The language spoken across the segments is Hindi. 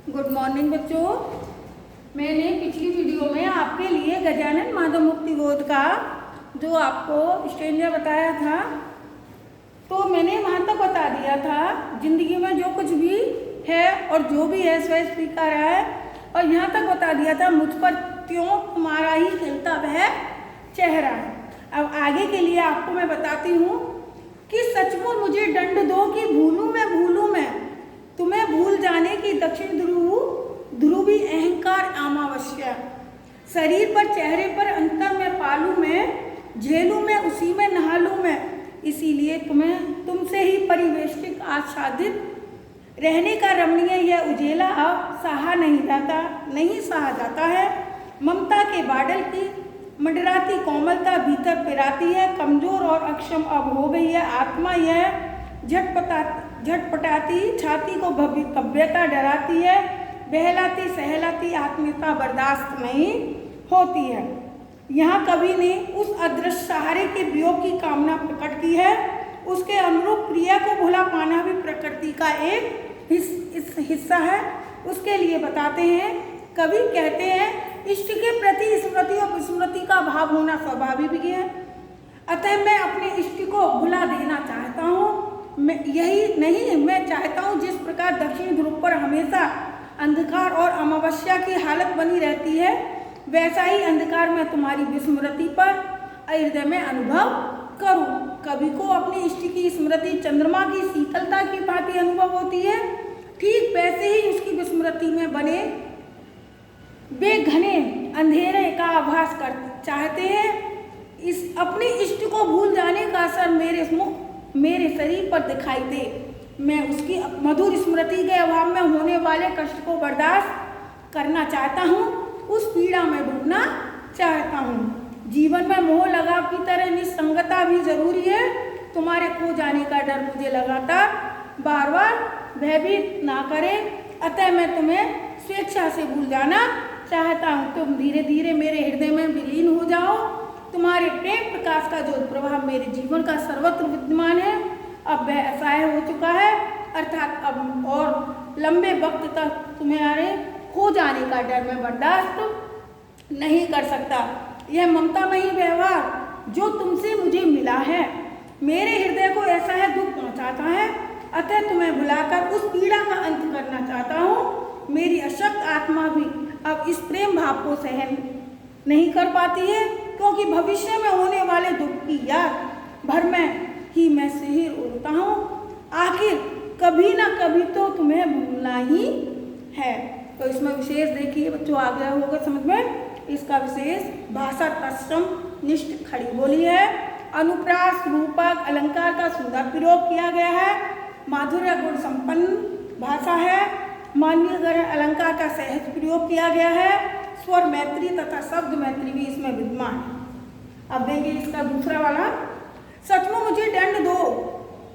गुड मॉर्निंग बच्चों। मैंने पिछली वीडियो में आपके लिए गजानन माधव मुक्ति बोध का जो आपको स्टेंजा बताया था, तो मैंने वहाँ तक बता दिया था जिंदगी में जो कुछ भी है और जो भी है स्वयं स्वीकार है, और यहाँ तक बता दिया था मुझ पर क्यों तुम्हारा ही खिलता वह चेहरा है। अब आगे के लिए आपको मैं बताती हूँ कि सचमुच मुझे दंड दो कि भूलूं मैं तुम्हें भूल जाने की दक्षिण ध्रुवी अहंकार अमावस्या। शरीर पर चेहरे पर अंतर में पालू मैं, झेलूं मैं उसी में नहालूं मैं, इसीलिए तुम्हें तुमसे ही परिवेष्टित आच्छादित रहने का रमणीय यह उजेला अब नहीं सहा जाता है। ममता के बादल की मंडराती कोमलता भीतर पिराती है, कमजोर और अक्षम अब हो गई है आत्मा। यह झटपटाती छाती को भव्यता डराती है, बहलाती सहलाती आत्मीयता बर्दाश्त नहीं होती है। यहाँ कवि ने उस अदृश्य सहारे के वियोग की कामना प्रकट की है। उसके अनुरूप प्रिया को भुला पाना भी प्रकृति का एक हिस्सा है। उसके लिए बताते हैं, कवि कहते हैं, इष्ट के प्रति स्मृति और विस्मृति का भाव होना स्वाभाविक भी है, अतः मैं अपने इष्ट को भुला देना चाहता हूँ। मैं चाहता हूँ जिस प्रकार दक्षिण ध्रुव पर हमेशा अंधकार और अमावस्या की हालत बनी रहती है, वैसा ही अंधकार में तुम्हारी विस्मृति पर हृदय में अनुभव करूं। कवि को अपनी इष्ट की स्मृति चंद्रमा की शीतलता की भांति अनुभव होती है, ठीक वैसे ही उसकी विस्मृति में बने बेघने अंधेरे का आभास कर चाहते हैं। इस अपने इष्ट को भूल जाने का असर मेरे शरीर पर दिखाई दे। मैं उसकी मधुर स्मृति के अभाव में होने वाले कष्ट को बर्दाश्त करना चाहता हूँ, उस पीड़ा में डूबना चाहता हूँ। जीवन में मोह लगाव की तरह निसंगता भी जरूरी है। तुम्हारे खो जाने का डर मुझे लगातार बार बार भयभीत ना करे, अतः मैं तुम्हें स्वेच्छा से भूल जाना चाहता हूँ। तुम धीरे धीरे मेरे हृदय में विलीन हो जाओ। तुम्हारे प्रेम प्रकाश का जो प्रभाव मेरे जीवन का सर्वत्र विद्यमान है, अब वह असहाय हो चुका है, अर्थात अब और लंबे वक्त तक तुम्हारे खो जाने का डर मैं बर्दाश्त नहीं कर सकता। यह ममतामयी व्यवहार जो तुमसे मुझे मिला है मेरे हृदय को ऐसा है दुख पहुंचाता है, अतः तुम्हें बुलाकर उस पीड़ा का अंत करना चाहता हूँ। मेरी अशक्त आत्मा भी अब इस प्रेम भाव को सहन नहीं कर पाती है, क्योंकि भविष्य में होने वाले दुख की याद भर में ही मैं सिर उड़ता हूँ। आखिर कभी ना कभी तो तुम्हें भूलना ही है। तो इसमें विशेष देखिए बच्चों, आ गया होगा समझ में। इसका विशेष भाषा तत्सम निष्ठ खड़ी बोली है, अनुप्रास रूपक अलंकार का सुंदर प्रयोग किया गया है, माधुर्य गुण संपन्न भाषा है, मानवीय गण अलंकार का सहज प्रयोग किया गया है, स्वर मैत्री तथा शब्द मैत्री भी इसमें विद्यमान है। अब देंगे इसका दूसरा वाला, सचमुच मुझे दंड दो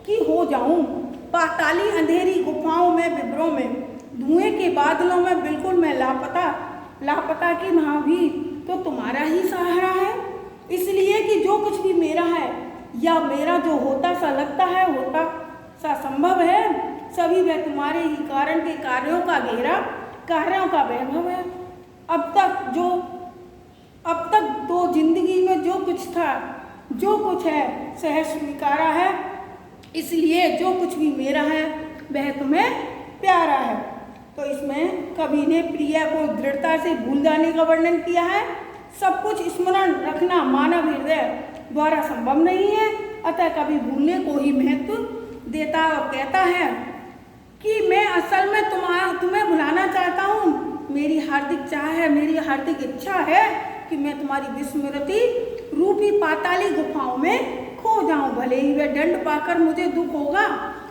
कि हो जाऊं पाताली अंधेरी गुफाओं में विभ्रों में, धुएं के बादलों में बिल्कुल मैं लापता कि वहाँ भी तो तुम्हारा ही सहारा है। इसलिए कि जो कुछ भी मेरा है या मेरा जो होता सा लगता है, होता सा संभव है, सभी वह तुम्हारे ही कारण के कार्यों का वैभव है। अब तक तो जिंदगी में जो कुछ था, जो कुछ है सहज स्वीकारा है, इसलिए जो कुछ भी मेरा है वह तुम्हें प्यारा है। तो इसमें कवि ने प्रिया को दृढ़ता से भूल जाने का वर्णन किया है। सब कुछ स्मरण रखना मानव हृदय द्वारा संभव नहीं है, अतः कवि भूलने को ही महत्व देता और कहता है कि मैं असल में तुम्हें भुलाना चाहता हूँ। मेरी हार्दिक चाह है, मेरी हार्दिक इच्छा है कि मैं तुम्हारी विस्मृति रूपी पाताली गुफाओं में खो जाऊं। भले ही वह दंड पाकर मुझे दुख होगा,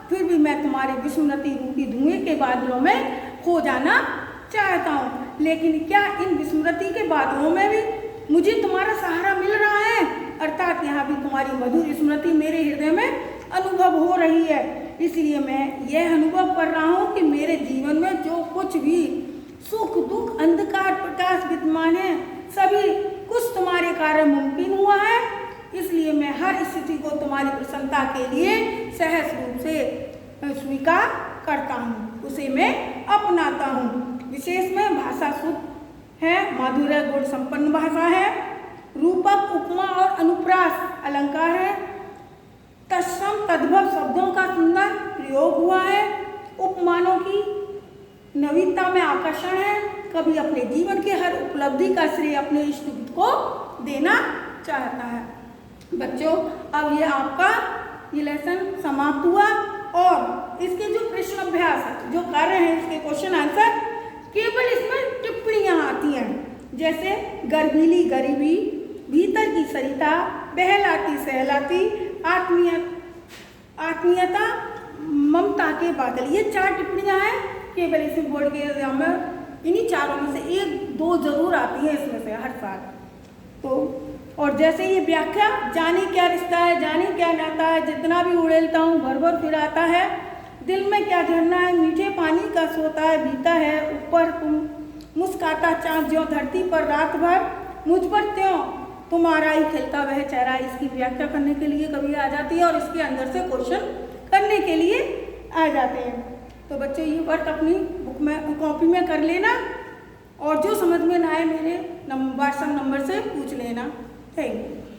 फिर भी मैं तुम्हारी विस्मृति रूपी धुएं के बादलों में खो जाना चाहता हूँ। लेकिन क्या इन विस्मृति के बादलों में भी मुझे तुम्हारा सहारा मिल रहा है, अर्थात यहाँ भी तुम्हारी मधुर स्मृति मेरे हृदय में अनुभव हो रही है। इसलिए मैं यह अनुभव कर रहा हूँ कि मेरे जीवन में जो कुछ भी सुख दुख अंधकार प्रकाश विद्यमान है, सभी कुछ तुम्हारे कारण मुमकिन हुआ है। इसलिए मैं हर स्थिति को तुम्हारी प्रसन्नता के लिए सहज रूप से स्वीकार करता हूँ, उसे मैं अपनाता हूँ। विशेष में भाषा शुद्ध है, मधुर है, गुण संपन्न भाषा है, रूपक, उपमा और अनुप्रास अलंकार है, तत्सम तद्भव शब्दों का सुंदर प्रयोग हुआ है, उपमानों की नवीनता में आकर्षण है, कभी अपने जीवन के हर उपलब्धि का श्रेय अपने इष्टमित को देना चाहता है। बच्चों, अब ये आपका ये लेसन समाप्त हुआ और इसके जो प्रश्न अभ्यास है, जो कार्य हैं, इसके क्वेश्चन आंसर, केवल इसमें टिप्पणियां आती हैं, जैसे गर्भीली गरीबी, भीतर की सरिता, बहलाती सहलाती, आत्मीयता, ममता के बादल, ये 4 टिप्पणियां हैं। केवल इसी बोर्ड के एग्जाम में इन्हीं चारों में से 1-2 जरूर आती है इसमें से हर साल। तो और जैसे ये व्याख्या, जाने क्या रिश्ता है, जाने क्या नाता है, जितना भी उड़ेलता हूँ भर भर फिर आता है, दिल में क्या झरना है, मीठे पानी का सोता है, बीता है ऊपर तुम, मुस्काता चाँद ज्यों धरती पर रात भर, मुझ पर त्यों तुम्हारा ही खिलता वह चेहरा, इसकी व्याख्या करने के लिए कभी आ जाती है और इसके अंदर से क्वेश्चन करने के लिए आ जाते हैं। तो बच्चों, ये वर्क अपनी बुक में, कॉपी में कर लेना और जो समझ में ना आए मेरे व्हाट्सएप नंबर से पूछ लेना। Thank you.